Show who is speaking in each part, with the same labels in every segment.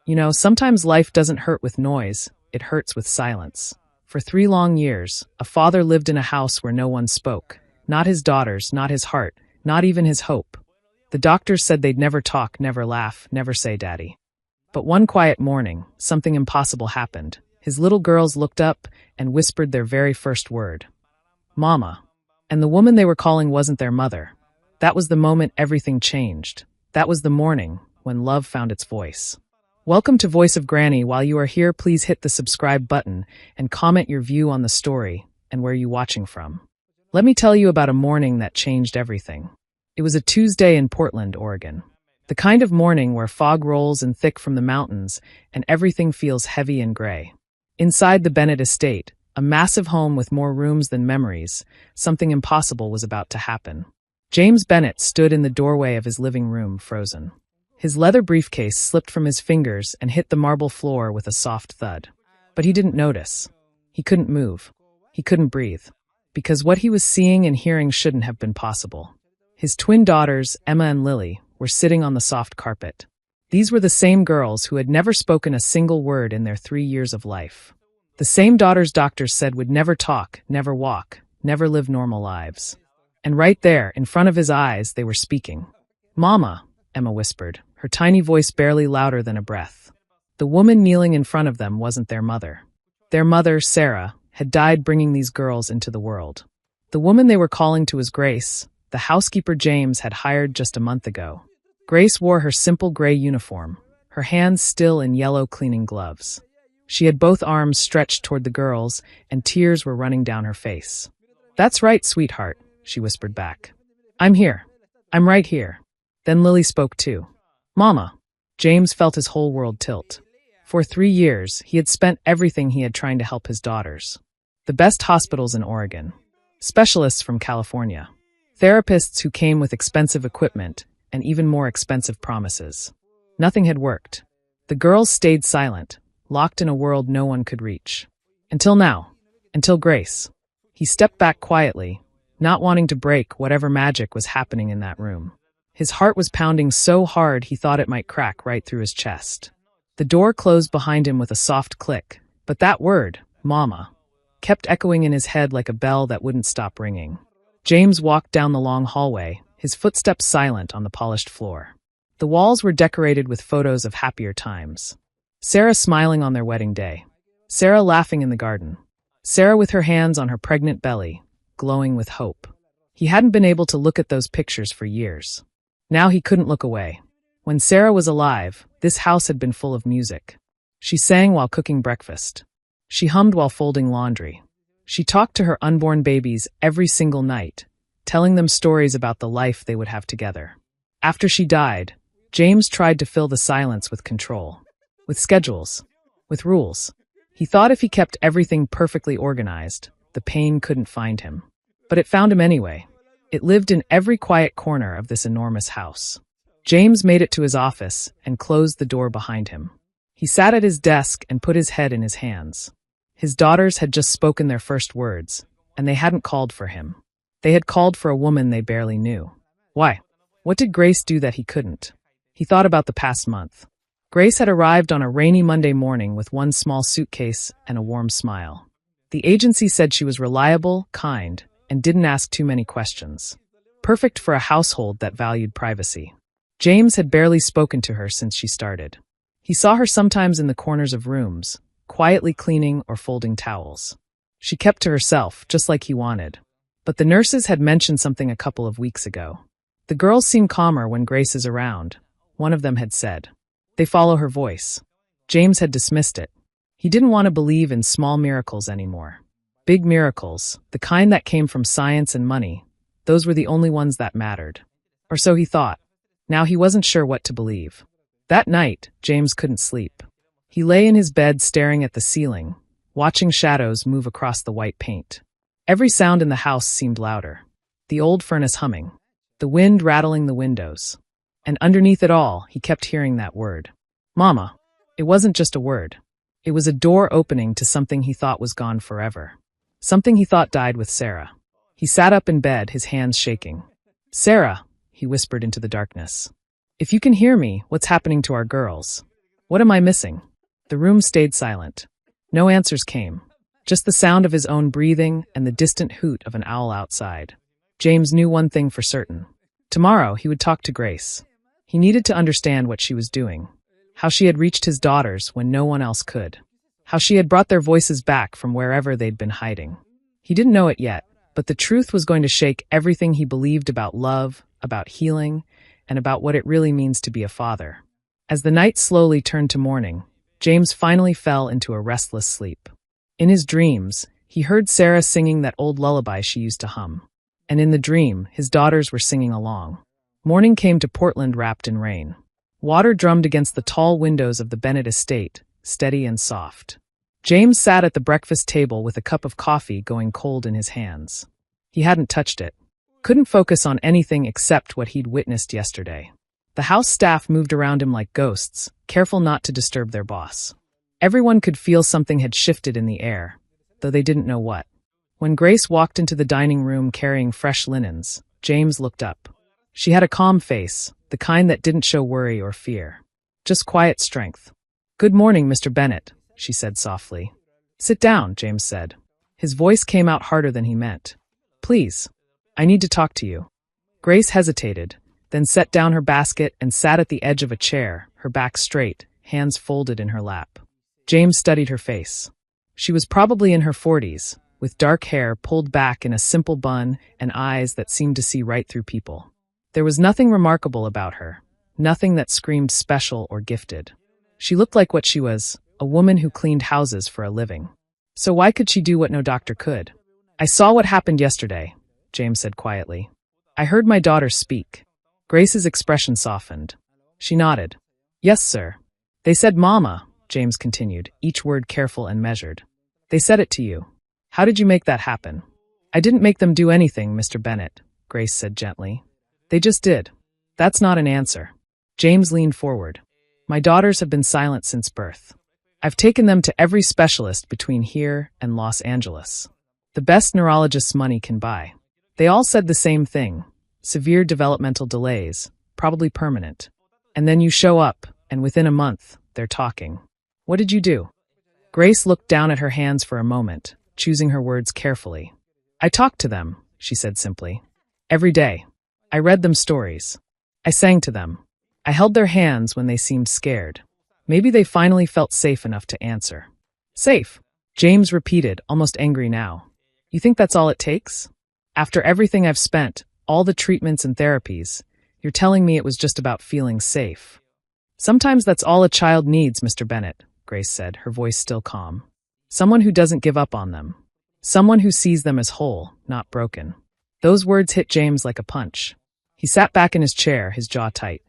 Speaker 1: You know, sometimes life doesn't hurt with noise, it hurts with silence. For 3 long years, a father lived in a house where no one spoke. Not his daughters, not his heart, not even his hope. The doctors said they'd never talk, never laugh, never say daddy. But one quiet morning, something impossible happened. His little girls looked up and whispered their very first word. Mama. And the woman they were calling wasn't their mother. That was the moment everything changed. That was the morning when love found its voice. Welcome to Voice of Granny. While you are here, please hit the subscribe button and comment your view on the story and where you're watching from. Let me tell you about a morning that changed everything. It was a Tuesday in Portland, Oregon. The kind of morning where fog rolls in thick from the mountains and everything feels heavy and gray. Inside the Bennett estate, a massive home with more rooms than memories, something impossible was about to happen. James Bennett stood in the doorway of his living room, frozen. His leather briefcase slipped from his fingers and hit the marble floor with a soft thud. But he didn't notice. He couldn't move. He couldn't breathe. Because what he was seeing and hearing shouldn't have been possible. His twin daughters, Emma and Lily, were sitting on the soft carpet. These were the same girls who had never spoken a single word in their 3 years of life. The same daughters doctors said would never talk, never walk, never live normal lives. And right there, in front of his eyes, they were speaking. Mama, Emma whispered, her tiny voice barely louder than a breath. The woman kneeling in front of them wasn't their mother. Their mother, Sarah, had died bringing these girls into the world. The woman they were calling to was Grace, the housekeeper James had hired just a month ago. Grace wore her simple gray uniform, her hands still in yellow cleaning gloves. She had both arms stretched toward the girls, and tears were running down her face. That's right, sweetheart, she whispered back. I'm here. I'm right here. Then Lily spoke too. Mama. James felt his whole world tilt. For 3 years, he had spent everything he had trying to help his daughters. The best hospitals in Oregon. Specialists from California. Therapists who came with expensive equipment and even more expensive promises. Nothing had worked. The girls stayed silent, locked in a world no one could reach. Until now. Until Grace. He stepped back quietly, not wanting to break whatever magic was happening in that room. His heart was pounding so hard he thought it might crack right through his chest. The door closed behind him with a soft click, but that word, Mama, kept echoing in his head like a bell that wouldn't stop ringing. James walked down the long hallway, his footsteps silent on the polished floor. The walls were decorated with photos of happier times. Sarah smiling on their wedding day. Sarah laughing in the garden. Sarah with her hands on her pregnant belly, glowing with hope. He hadn't been able to look at those pictures for years. Now he couldn't look away. When Sarah was alive, this house had been full of music. She sang while cooking breakfast. She hummed while folding laundry. She talked to her unborn babies every single night, telling them stories about the life they would have together. After she died, James tried to fill the silence with control, with schedules, with rules. He thought if he kept everything perfectly organized, the pain couldn't find him. But it found him anyway. It lived in every quiet corner of this enormous house. James made it to his office and closed the door behind him. He sat at his desk and put his head in his hands. His daughters had just spoken their first words, and they hadn't called for him. They had called for a woman they barely knew. Why? What did Grace do that he couldn't? He thought about the past month. Grace had arrived on a rainy Monday morning with one small suitcase and a warm smile. The agency said she was reliable, kind, and didn't ask too many questions. Perfect for a household that valued privacy. James had barely spoken to her since she started. He saw her sometimes in the corners of rooms, quietly cleaning or folding towels. She kept to herself, just like he wanted. But the nurses had mentioned something a couple of weeks ago. The girls seem calmer when Grace is around, one of them had said. They follow her voice. James had dismissed it. He didn't want to believe in small miracles anymore. Big miracles, the kind that came from science and money, those were the only ones that mattered. Or so he thought. Now he wasn't sure what to believe. That night, James couldn't sleep. He lay in his bed staring at the ceiling, watching shadows move across the white paint. Every sound in the house seemed louder. The old furnace humming. The wind rattling the windows. And underneath it all, he kept hearing that word. Mama. It wasn't just a word. It was a door opening to something he thought was gone forever. Something he thought died with Sarah. He sat up in bed, his hands shaking. Sarah, he whispered into the darkness. If you can hear me, what's happening to our girls? What am I missing? The room stayed silent. No answers came. Just the sound of his own breathing and the distant hoot of an owl outside. James knew one thing for certain. Tomorrow he would talk to Grace. He needed to understand what she was doing. How she had reached his daughters when no one else could. How she had brought their voices back from wherever they'd been hiding. He didn't know it yet, but the truth was going to shake everything he believed about love, about healing, and about what it really means to be a father. As the night slowly turned to morning, James finally fell into a restless sleep. In his dreams, he heard Sarah singing that old lullaby she used to hum. And in the dream, his daughters were singing along. Morning came to Portland wrapped in rain. Water drummed against the tall windows of the Bennett estate, steady and soft. James sat at the breakfast table with a cup of coffee going cold in his hands. He hadn't touched it. Couldn't focus on anything except what he'd witnessed yesterday. The house staff moved around him like ghosts, careful not to disturb their boss. Everyone could feel something had shifted in the air, though they didn't know what. When Grace walked into the dining room carrying fresh linens, James looked up. She had a calm face, the kind that didn't show worry or fear. Just quiet strength. "Good morning, Mr. Bennett," she said softly. "Sit down," James said. His voice came out harder than he meant. "Please. I need to talk to you." Grace hesitated, then set down her basket and sat at the edge of a chair, her back straight, hands folded in her lap. James studied her face. She was probably in her 40s, with dark hair pulled back in a simple bun and eyes that seemed to see right through people. There was nothing remarkable about her, nothing that screamed special or gifted. She looked like what she was, a woman who cleaned houses for a living. So why could she do what no doctor could? "I saw what happened yesterday," James said quietly. "I heard my daughter speak." Grace's expression softened. She nodded. "Yes, sir. They said mama," James continued, each word careful and measured. "They said it to you. How did you make that happen?" "I didn't make them do anything, Mr. Bennett," Grace said gently. "They just did." "That's not an answer." James leaned forward. "My daughters have been silent since birth. I've taken them to every specialist between here and Los Angeles. The best neurologists money can buy. They all said the same thing. Severe developmental delays, probably permanent. And then you show up, and within a month, they're talking. What did you do?" Grace looked down at her hands for a moment, choosing her words carefully. "I talked to them," she said simply. "Every day. I read them stories. I sang to them. I held their hands when they seemed scared. Maybe they finally felt safe enough to answer." "Safe," James repeated, almost angry now. "You think that's all it takes? After everything I've spent, all the treatments and therapies, you're telling me it was just about feeling safe." "Sometimes that's all a child needs, Mr. Bennett," Grace said, her voice still calm. "Someone who doesn't give up on them. Someone who sees them as whole, not broken." Those words hit James like a punch. He sat back in his chair, his jaw tight.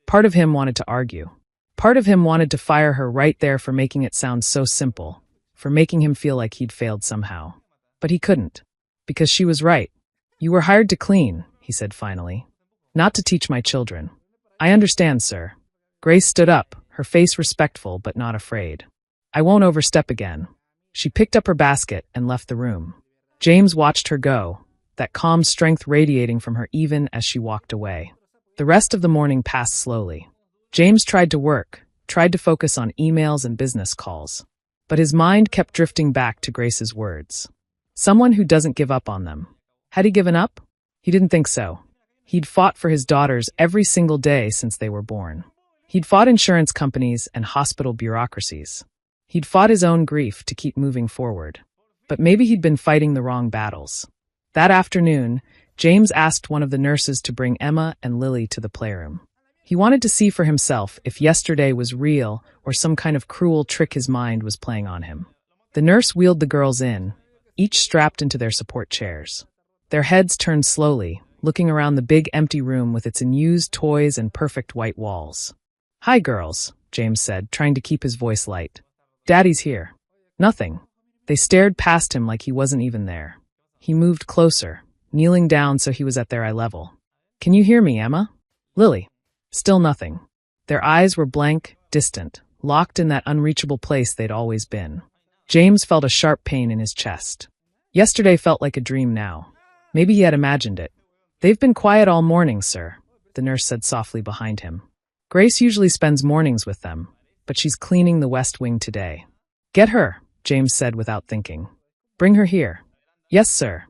Speaker 1: Part of him wanted to argue. Part of him wanted to fire her right there for making it sound so simple, for making him feel like he'd failed somehow. But he couldn't. Because she was right. "You were hired to clean," he said finally. "Not to teach my children." "I understand, sir." Grace stood up, her face respectful but not afraid. "I won't overstep again." She picked up her basket and left the room. James watched her go, that calm strength radiating from her even as she walked away. The rest of the morning passed slowly. James tried to work, tried to focus on emails and business calls. But his mind kept drifting back to Grace's words. Someone who doesn't give up on them. Had he given up? He didn't think so. He'd fought for his daughters every single day since they were born. He'd fought insurance companies and hospital bureaucracies. He'd fought his own grief to keep moving forward. But maybe he'd been fighting the wrong battles. That afternoon, James asked one of the nurses to bring Emma and Lily to the playroom. He wanted to see for himself if yesterday was real or some kind of cruel trick his mind was playing on him. The nurse wheeled the girls in, each strapped into their support chairs. Their heads turned slowly, looking around the big empty room with its unused toys and perfect white walls. "Hi, girls," James said, trying to keep his voice light. "Daddy's here." "Nothing." They stared past him like he wasn't even there. He moved closer, kneeling down so he was at their eye level. "Can you hear me, Emma?" "Lily." Still nothing. Their eyes were blank, distant, locked in that unreachable place they'd always been. James felt a sharp pain in his chest. Yesterday felt like a dream now. Maybe he had imagined it. "They've been quiet all morning, sir," the nurse said softly behind him. "Grace usually spends mornings with them. but she's cleaning the West Wing today. Get her, James said without thinking. Bring her here. Yes, sir.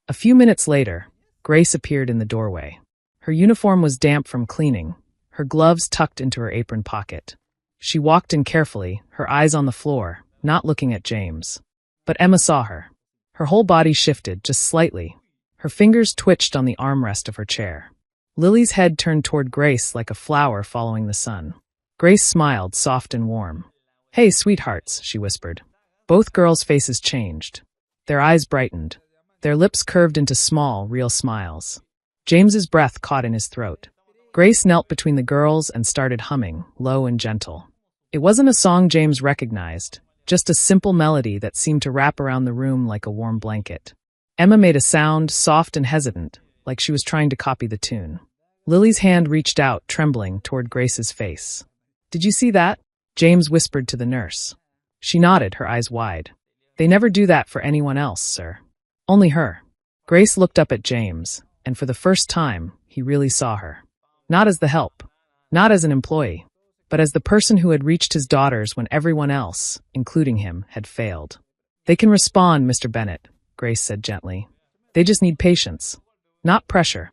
Speaker 1: A few minutes later, Grace appeared in the doorway. Her uniform was damp from cleaning, her gloves tucked into her apron pocket. She walked in carefully, her eyes on the floor, not looking at James. But Emma saw her. Her whole body shifted, just slightly. Her fingers twitched on the armrest of her chair. Lily's head turned toward Grace like a flower following the sun. Grace smiled, soft and warm. Hey, sweethearts, she whispered. Both girls' faces changed. Their eyes brightened. Their lips curved into small, real smiles. James's breath caught in his throat. Grace knelt between the girls and started humming, low and gentle. It wasn't a song James recognized, just a simple melody that seemed to wrap around the room like a warm blanket. Emma made a sound, soft and hesitant, like she was trying to copy the tune. Lily's hand reached out, trembling, toward Grace's face. Did you see that? James whispered to the nurse. She nodded, her eyes wide. They never do that for anyone else, sir. Only her. Grace looked up at James, and for the first time, he really saw her. Not as the help, not as an employee, but as the person who had reached his daughters when everyone else, including him, had failed. They can respond, Mr. Bennett, Grace said gently. They just need patience, not pressure.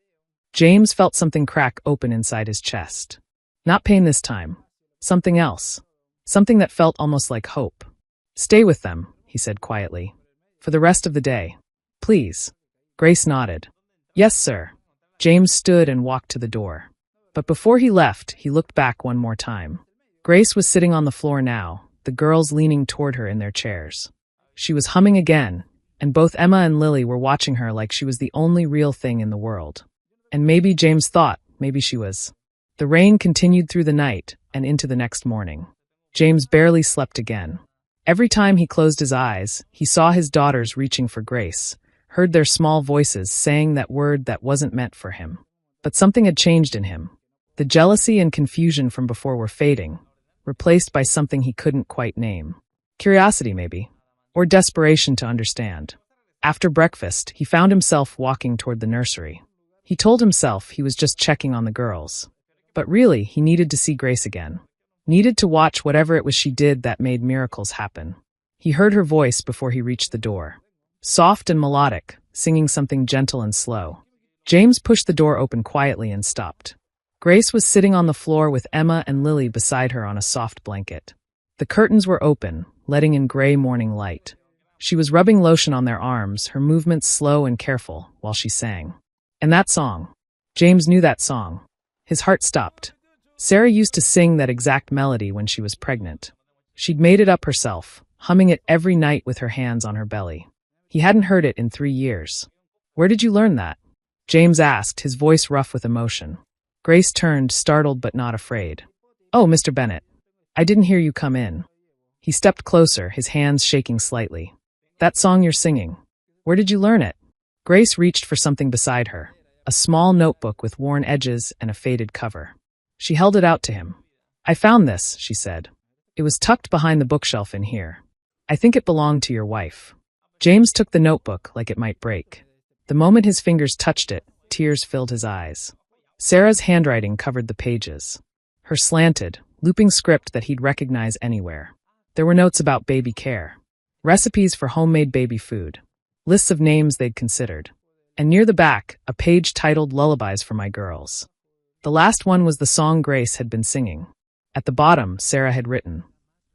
Speaker 1: James felt something crack open inside his chest. Not pain this time. Something else. Something that felt almost like hope. Stay with them, he said quietly. For the rest of the day. Please. Grace nodded. Yes, sir. James stood and walked to the door. But before he left, he looked back one more time. Grace was sitting on the floor now, the girls leaning toward her in their chairs. She was humming again, and both Emma and Lily were watching her like she was the only real thing in the world. And maybe James thought, maybe she was. The rain continued through the night and into the next morning. James barely slept again. Every time he closed his eyes, he saw his daughters reaching for Grace, heard their small voices saying that word that wasn't meant for him. But something had changed in him. The jealousy and confusion from before were fading, replaced by something he couldn't quite name. Curiosity, maybe, or desperation to understand. After breakfast, he found himself walking toward the nursery. He told himself he was just checking on the girls. But really, he needed to see Grace again. Needed to watch whatever it was she did that made miracles happen. He heard her voice before he reached the door. Soft and melodic, singing something gentle and slow. James pushed the door open quietly and stopped. Grace was sitting on the floor with Emma and Lily beside her on a soft blanket. The curtains were open, letting in gray morning light. She was rubbing lotion on their arms, her movements slow and careful, while she sang. And that song. James knew that song. His heart stopped. Sarah used to sing that exact melody when she was pregnant. She'd made it up herself, humming it every night with her hands on her belly. He hadn't heard it in 3 years. Where did you learn that? James asked, his voice rough with emotion. Grace turned, startled but not afraid. Oh, Mr. Bennett. I didn't hear you come in. He stepped closer, his hands shaking slightly. That song you're singing. Where did you learn it? Grace reached for something beside her, a small notebook with worn edges and a faded cover. She held it out to him. I found this, she said. It was tucked behind the bookshelf in here. I think it belonged to your wife. James took the notebook like it might break. The moment his fingers touched it, tears filled his eyes. Sarah's handwriting covered the pages. Her slanted, looping script that he'd recognize anywhere. There were notes about baby care. Recipes for homemade baby food. Lists of names they'd considered. And near the back, a page titled Lullabies for My Girls. The last one was the song Grace had been singing. At the bottom, Sarah had written,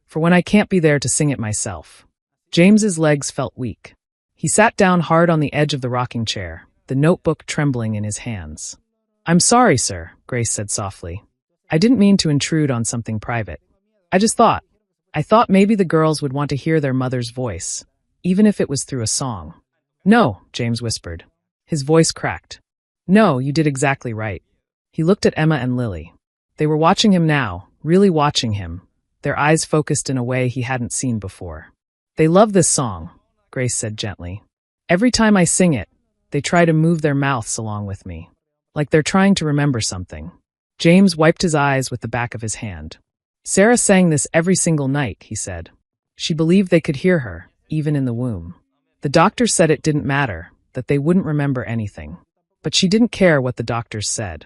Speaker 1: For when I can't be there to sing it myself. James's legs felt weak. He sat down hard on the edge of the rocking chair, the notebook trembling in his hands. I'm sorry, sir, Grace said softly. I didn't mean to intrude on something private. I thought maybe the girls would want to hear their mother's voice, even if it was through a song. No, James whispered. His voice cracked. No, you did exactly right. He looked at Emma and Lily. They were watching him now, really watching him, their eyes focused in a way he hadn't seen before. They love this song, Grace said gently. Every time I sing it, they try to move their mouths along with me. Like they're trying to remember something. James wiped his eyes with the back of his hand. Sarah sang this every single night, he said. She believed they could hear her, even in the womb. The doctor said it didn't matter, that they wouldn't remember anything. But she didn't care what the doctors said.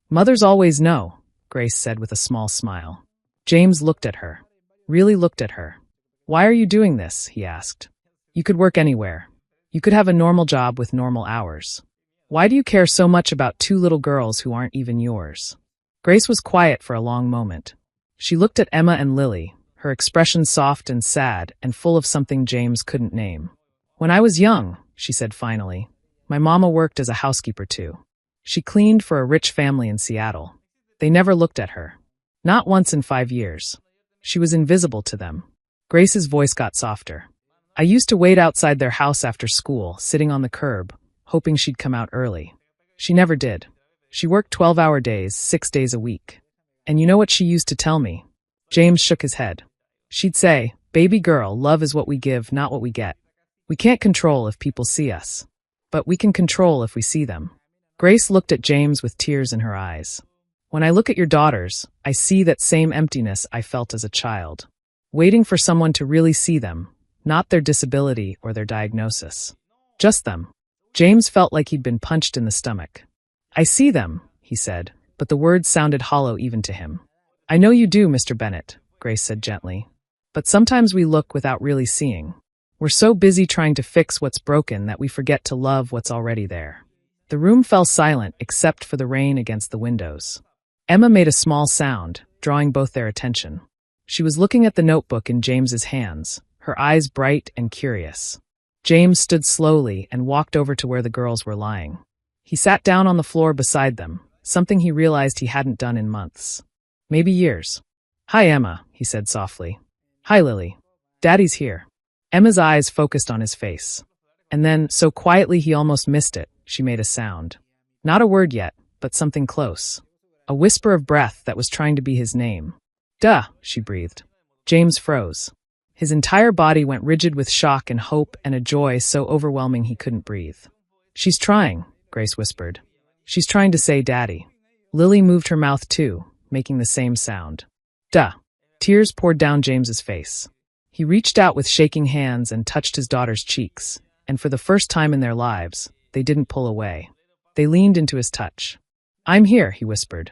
Speaker 1: Mothers always know, Grace said with a small smile. James looked at her. really looked at her. "Why are you doing this?" he asked. "You could work anywhere. You could have a normal job with normal hours. Why do you care so much about two little girls who aren't even yours?" Grace was quiet for a long moment. She looked at Emma and Lily, her expression soft and sad and full of something James couldn't name. "When I was young," she said finally, "my mama worked as a housekeeper too. She cleaned for a rich family in Seattle. They never looked at her. Not once in 5 years. She was invisible to them." Grace's voice got softer. "I used to wait outside their house after school, sitting on the curb, hoping she'd come out early. She never did. She worked 12-hour days, 6 days a week. And you know what she used to tell me?" James shook his head. "She'd say, 'Baby girl, love is what we give, not what we get. We can't control if people see us. But we can control if we see them.'" Grace looked at James with tears in her eyes. "When I look at your daughters, I see that same emptiness I felt as a child. Waiting for someone to really see them, not their disability or their diagnosis. Just them." James felt like he'd been punched in the stomach. "I see them," he said, but the words sounded hollow even to him. "I know you do, Mr. Bennett," Grace said gently. "But sometimes we look without really seeing. We're so busy trying to fix what's broken that we forget to love what's already there." The room fell silent except for the rain against the windows. Emma made a small sound, drawing both their attention. She was looking at the notebook in James's hands, her eyes bright and curious. James stood slowly and walked over to where the girls were lying. He sat down on the floor beside them, something he realized he hadn't done in months. Maybe years. "Hi, Emma," he said softly. "Hi, Lily. Daddy's here." Emma's eyes focused on his face. And then, so quietly he almost missed it, she made a sound. Not a word yet, but something close. A whisper of breath that was trying to be his name. "Duh," she breathed. James froze. His entire body went rigid with shock and hope and a joy so overwhelming he couldn't breathe. "She's trying," Grace whispered. "She's trying to say Daddy." Lily moved her mouth too, making the same sound. "Duh." Tears poured down James's face. He reached out with shaking hands and touched his daughter's cheeks, and for the first time in their lives, they didn't pull away. They leaned into his touch. "I'm here," he whispered.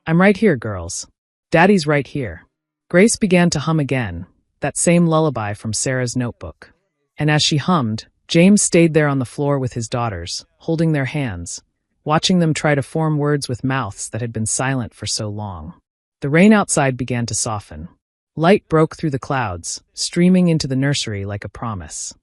Speaker 1: "I'm right here, girls. Daddy's right here." Grace began to hum again, that same lullaby from Sarah's notebook. And as she hummed, James stayed there on the floor with his daughters, holding their hands, watching them try to form words with mouths that had been silent for so long. The rain outside began to soften. Light broke through the clouds, streaming into the nursery like a promise.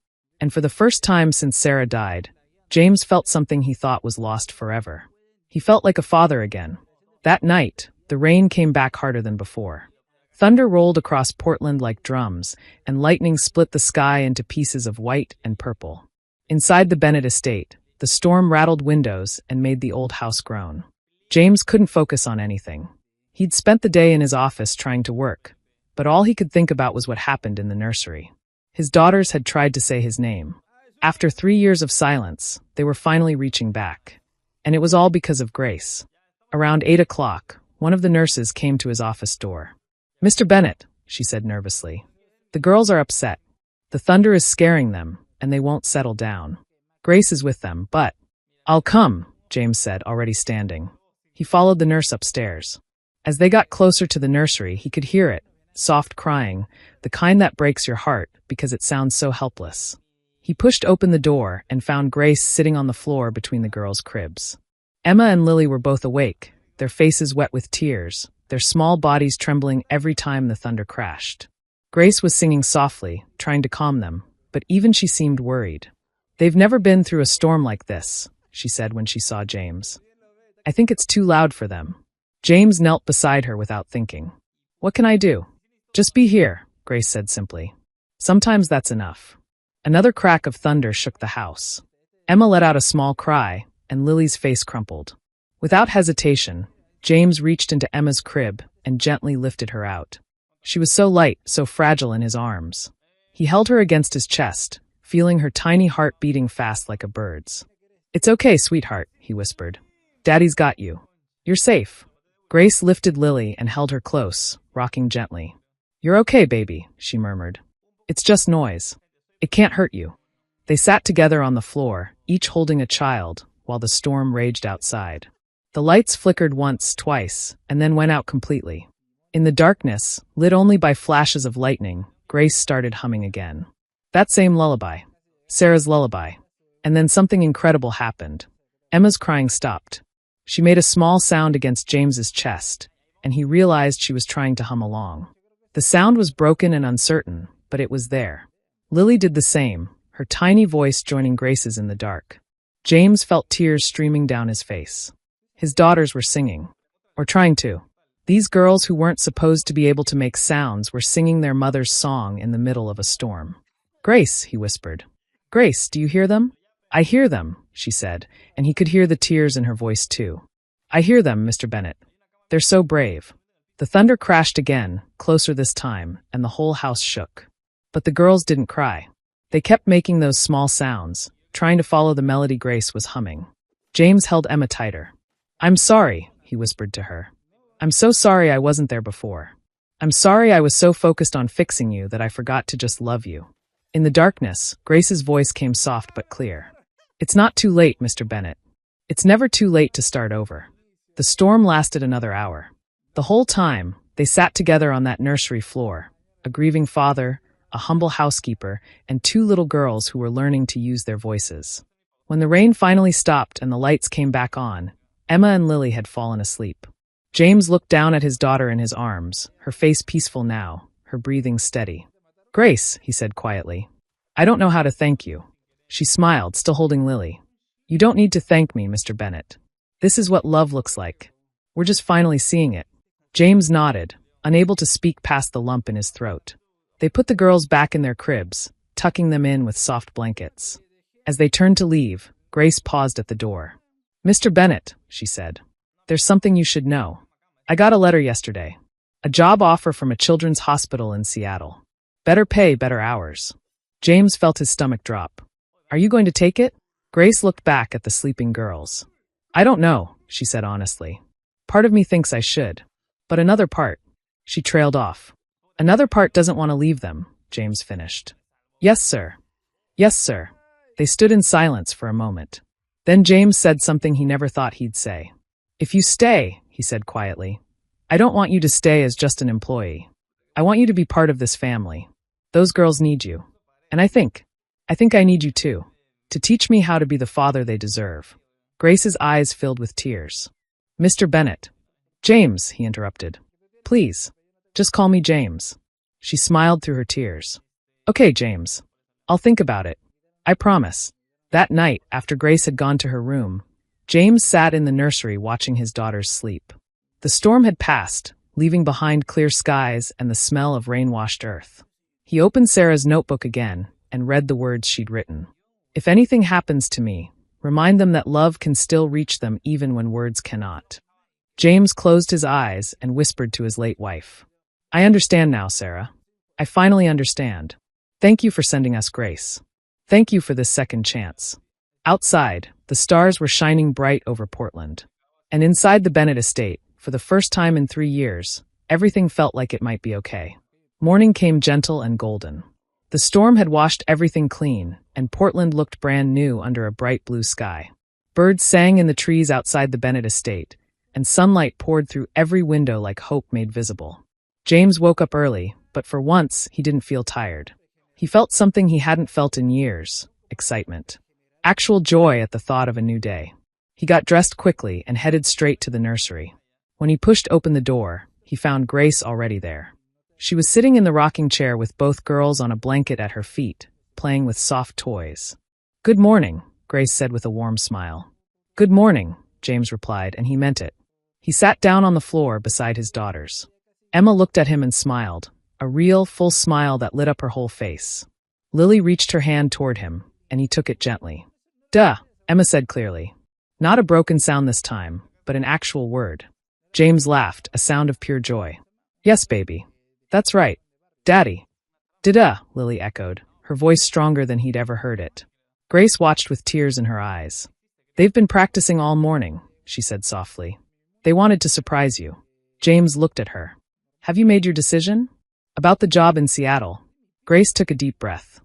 Speaker 1: And for the first time since Sarah died, James felt something he thought was lost forever. He felt like a father again. That night, the rain came back harder than before. Thunder rolled across Portland like drums, and lightning split the sky into pieces of white and purple. Inside the Bennett estate, the storm rattled windows and made the old house groan. James couldn't focus on anything. He'd spent the day in his office trying to work, but all he could think about was what happened in the nursery. His daughters had tried to say his name. After 3 years of silence, they were finally reaching back. And it was all because of Grace. Around 8 o'clock, one of the nurses came to his office door. "Mr. Bennett," she said nervously. "The girls are upset. The thunder is scaring them, and they won't settle down. Grace is with them, but—" "I'll come," James said, already standing. He followed the nurse upstairs. As they got closer to the nursery, he could hear it, soft crying, the kind that breaks your heart because it sounds so helpless. He pushed open the door and found Grace sitting on the floor between the girls' cribs. Emma and Lily were both awake, their faces wet with tears, their small bodies trembling every time the thunder crashed. Grace was singing softly, trying to calm them, but even she seemed worried. "They've never been through a storm like this," she said when she saw James. "I think it's too loud for them." James knelt beside her without thinking. "What can I do?" "Just be here," Grace said simply. "Sometimes that's enough." Another crack of thunder shook the house. Emma let out a small cry, and Lily's face crumpled. Without hesitation, James reached into Emma's crib and gently lifted her out. She was so light, so fragile in his arms. He held her against his chest, feeling her tiny heart beating fast like a bird's. "It's okay, sweetheart," he whispered. "Daddy's got you. You're safe." Grace lifted Lily and held her close, rocking gently. "You're okay, baby," she murmured. "It's just noise. It can't hurt you." They sat together on the floor, each holding a child, while the storm raged outside. The lights flickered once, twice, and then went out completely. In the darkness, lit only by flashes of lightning, Grace started humming again. That same lullaby. Sarah's lullaby. And then something incredible happened. Emma's crying stopped. She made a small sound against James's chest, and he realized she was trying to hum along. The sound was broken and uncertain, but it was there. Lily did the same, her tiny voice joining Grace's in the dark. James felt tears streaming down his face. His daughters were singing. Or trying to. These girls who weren't supposed to be able to make sounds were singing their mother's song in the middle of a storm. "Grace," he whispered. "Grace, do you hear them?" "I hear them," she said, and he could hear the tears in her voice too. "I hear them, Mr. Bennet. They're so brave." The thunder crashed again, closer this time, and the whole house shook. But the girls didn't cry. They kept making those small sounds, trying to follow the melody Grace was humming. James held Emma tighter. "I'm sorry," he whispered to her. "I'm so sorry I wasn't there before. I'm sorry I was so focused on fixing you that I forgot to just love you." In the darkness, Grace's voice came soft but clear. "It's not too late, Mr. Bennet. It's never too late to start over." The storm lasted another hour. The whole time, they sat together on that nursery floor, a grieving father, a humble housekeeper, and two little girls who were learning to use their voices. When the rain finally stopped and the lights came back on, Emma and Lily had fallen asleep. James looked down at his daughter in his arms, her face peaceful now, her breathing steady. "Grace," he said quietly, "I don't know how to thank you." She smiled, still holding Lily. "You don't need to thank me, Mr. Bennet. This is what love looks like. We're just finally seeing it." James nodded, unable to speak past the lump in his throat. They put the girls back in their cribs, tucking them in with soft blankets. As they turned to leave, Grace paused at the door. "Mr. Bennet," she said, "there's something you should know. I got a letter yesterday. A job offer from a children's hospital in Seattle. Better pay, better hours." James felt his stomach drop. "Are you going to take it?" Grace looked back at the sleeping girls. "I don't know," she said honestly. "Part of me thinks I should. But another part." She trailed off. "Another part doesn't want to leave them," James finished. "Yes, sir. Yes, sir." They stood in silence for a moment. Then James said something he never thought he'd say. "If you stay," he said quietly, "I don't want you to stay as just an employee. I want you to be part of this family. Those girls need you. And I think I need you too. To teach me how to be the father they deserve." Grace's eyes filled with tears. "Mr. Bennet." "James," he interrupted. "Please, just call me James." She smiled through her tears. "Okay, James. I'll think about it. I promise." That night, after Grace had gone to her room, James sat in the nursery watching his daughters sleep. The storm had passed, leaving behind clear skies and the smell of rain-washed earth. He opened Sarah's notebook again and read the words she'd written. "If anything happens to me, remind them that love can still reach them even when words cannot." James closed his eyes and whispered to his late wife. "I understand now, Sarah. I finally understand. Thank you for sending us Grace. Thank you for this second chance." Outside, the stars were shining bright over Portland. And inside the Bennet estate, for the first time in 3 years, everything felt like it might be okay. Morning came gentle and golden. The storm had washed everything clean, and Portland looked brand new under a bright blue sky. Birds sang in the trees outside the Bennet estate, and sunlight poured through every window like hope made visible. James woke up early, but for once, he didn't feel tired. He felt something he hadn't felt in years: excitement. Actual joy at the thought of a new day. He got dressed quickly and headed straight to the nursery. When he pushed open the door, he found Grace already there. She was sitting in the rocking chair with both girls on a blanket at her feet, playing with soft toys. "Good morning," Grace said with a warm smile. "Good morning," James replied, and he meant it. He sat down on the floor beside his daughters. Emma looked at him and smiled, a real, full smile that lit up her whole face. Lily reached her hand toward him, and he took it gently. "Duh," Emma said clearly. Not a broken sound this time, but an actual word. James laughed, a sound of pure joy. "Yes, baby. That's right. Daddy." "Da-da," Lily echoed, her voice stronger than he'd ever heard it. Grace watched with tears in her eyes. "They've been practicing all morning," she said softly. "They wanted to surprise you." James looked at her. "Have you made your decision?" "About the job in Seattle." Grace took a deep breath.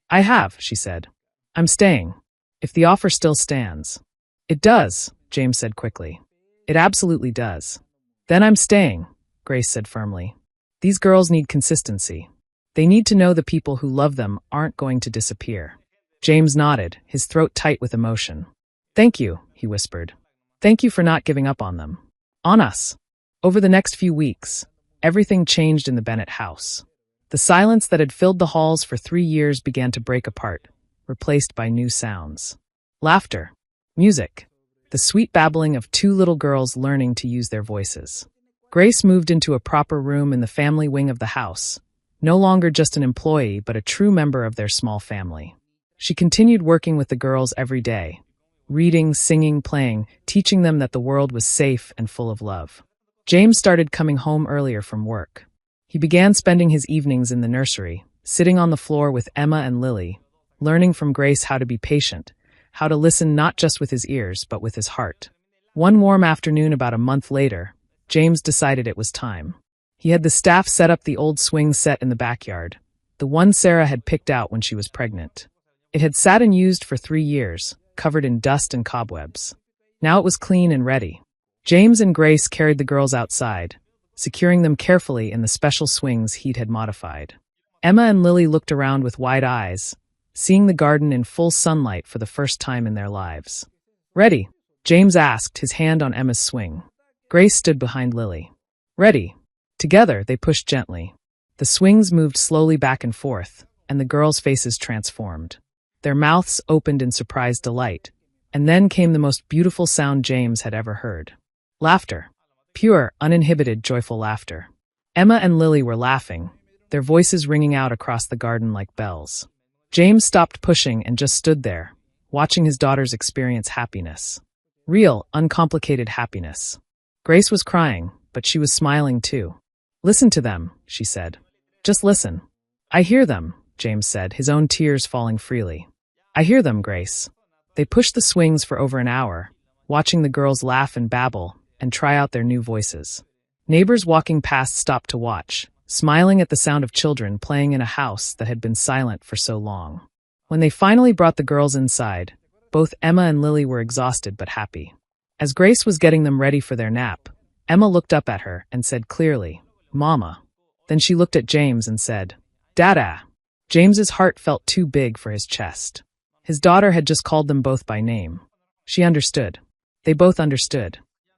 Speaker 1: "I have," she said. "I'm staying. If the offer still stands." "It does," James said quickly. "It absolutely does." "Then I'm staying." Grace said firmly. These girls need consistency. They need to know the people who love them aren't going to disappear. James nodded, his throat tight with emotion. Thank you, he whispered. Thank you for not giving up on them. On us. Over the next few weeks, everything changed in the Bennett house. The silence that had filled the halls for 3 years began to break apart, replaced by new sounds. Laughter. Music. The sweet babbling of 2 little girls learning to use their voices. Grace moved into a proper room in the family wing of the house, no longer just an employee but a true member of their small family. She continued working with the girls every day, reading, singing, playing, teaching them that the world was safe and full of love. James started coming home earlier from work. He began spending his evenings in the nursery, sitting on the floor with Emma and Lily, learning from Grace how to be patient, how to listen not just with his ears but with his heart. One warm afternoon about a month later, James decided it was time. He had the staff set up the old swing set in the backyard, the one Sarah had picked out when she was pregnant. It had sat unused for 3 years, covered in dust and cobwebs. Now it was clean and ready. James and Grace carried the girls outside, securing them carefully in the special swings he'd had modified. Emma and Lily looked around with wide eyes, seeing the garden in full sunlight for the first time in their lives. Ready? James asked, his hand on Emma's swing. Grace stood behind Lily. Ready. Together, they pushed gently. The swings moved slowly back and forth, and the girls' faces transformed. Their mouths opened in surprised delight, and then came the most beautiful sound James had ever heard. Laughter. Pure, uninhibited, joyful laughter. Emma and Lily were laughing, their voices ringing out across the garden like bells. James stopped pushing and just stood there, watching his daughters experience happiness. Real, uncomplicated happiness. Grace was crying, but she was smiling too. Listen to them, she said. Just listen. I hear them, James said, his own tears falling freely. I hear them, Grace. They pushed the swings for over an hour, watching the girls laugh and babble and try out their new voices. Neighbors walking past stopped to watch, smiling at the sound of children playing in a house that had been silent for so long. When they finally brought the girls inside, both Emma and Lily were exhausted but happy. As Grace was getting them ready for their nap, Emma looked up at her and said clearly, Mama. Then she looked at James and said, Dada. James's heart felt too big for his chest. His daughter had just called them both by name. She understood. They both understood.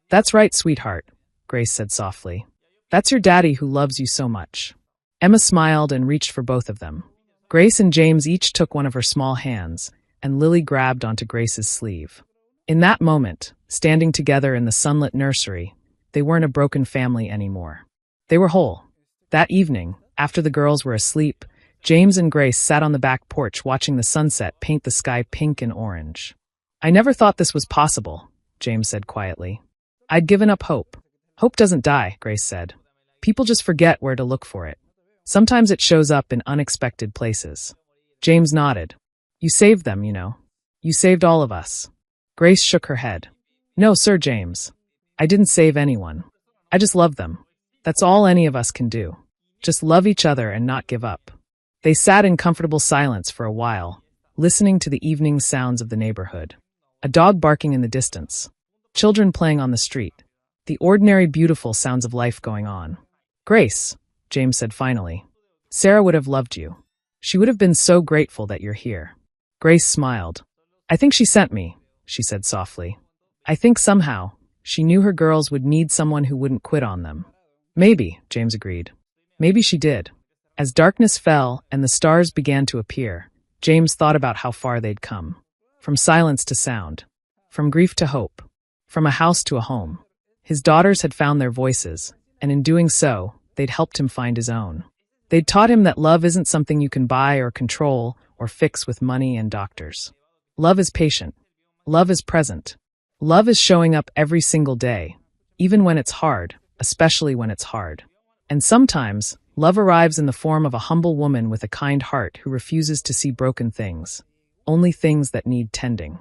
Speaker 1: That's right, sweetheart, Grace said softly. That's your daddy who loves you so much. Emma smiled and reached for both of them. Grace and James each took one of her small hands, and Lily grabbed onto Grace's sleeve. In that moment, standing together in the sunlit nursery, they weren't a broken family anymore. They were whole. That evening, after the girls were asleep, James and Grace sat on the back porch watching the sunset paint the sky pink and orange. I never thought this was possible, James said quietly. I'd given up hope. Hope doesn't die, Grace said. People just forget where to look for it. Sometimes it shows up in unexpected places. James nodded. You saved them, you know. You saved all of us. Grace shook her head. No, Sir James. I didn't save anyone. I just love them. That's all any of us can do. Just love each other and not give up. They sat in comfortable silence for a while, listening to the evening sounds of the neighborhood. A dog barking in the distance. Children playing on the street. The ordinary beautiful sounds of life going on. Grace, James said finally. Sarah would have loved you. She would have been so grateful that you're here. Grace smiled. I think she sent me, she said softly. I think somehow, she knew her girls would need someone who wouldn't quit on them. Maybe, James agreed. Maybe she did. As darkness fell and the stars began to appear, James thought about how far they'd come. From silence to sound. From grief to hope. From a house to a home. His daughters had found their voices, and in doing so, they'd helped him find his own. They'd taught him that love isn't something you can buy or control or fix with money and doctors. Love is patient. Love is present. Love is showing up every single day, even when it's hard, especially when it's hard. And sometimes, love arrives in the form of a humble woman with a kind heart who refuses to see broken things, only things that need tending.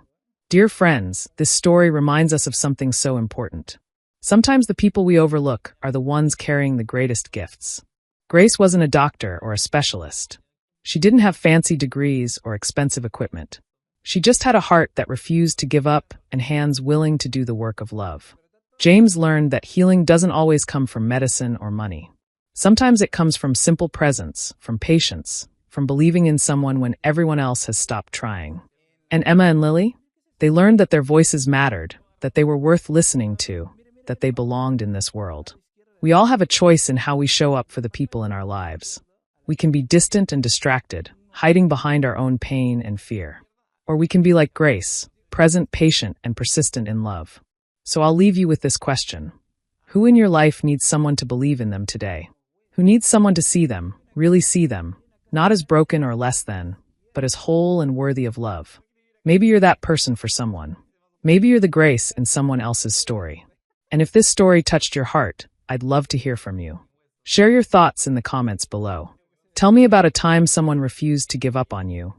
Speaker 1: Dear friends, this story reminds us of something so important. Sometimes the people we overlook are the ones carrying the greatest gifts. Grace wasn't a doctor or a specialist. She didn't have fancy degrees or expensive equipment. She just had a heart that refused to give up and hands willing to do the work of love. James learned that healing doesn't always come from medicine or money. Sometimes it comes from simple presence, from patience, from believing in someone when everyone else has stopped trying. And Emma and Lily? They learned that their voices mattered, that they were worth listening to, that they belonged in this world. We all have a choice in how we show up for the people in our lives. We can be distant and distracted, hiding behind our own pain and fear. Or we can be like Grace, present, patient, and persistent in love. So I'll leave you with this question. Who in your life needs someone to believe in them today? Who needs someone to see them, really see them, not as broken or less than, but as whole and worthy of love? Maybe you're that person for someone. Maybe you're the Grace in someone else's story. And if this story touched your heart, I'd love to hear from you. Share your thoughts in the comments below. Tell me about a time someone refused to give up on you,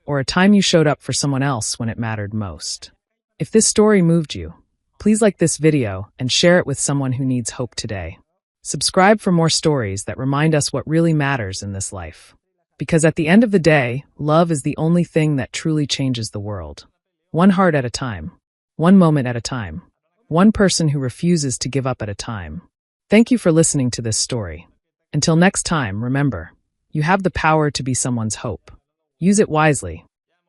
Speaker 1: or a time you showed up for someone else when it mattered most. If this story moved you, please like this video and share it with someone who needs hope today. Subscribe for more stories that remind us what really matters in this life. Because at the end of the day, love is the only thing that truly changes the world. One heart at a time. One moment at a time. One person who refuses to give up at a time. Thank you for listening to this story. Until next time, remember, you have the power to be someone's hope. Use it wisely.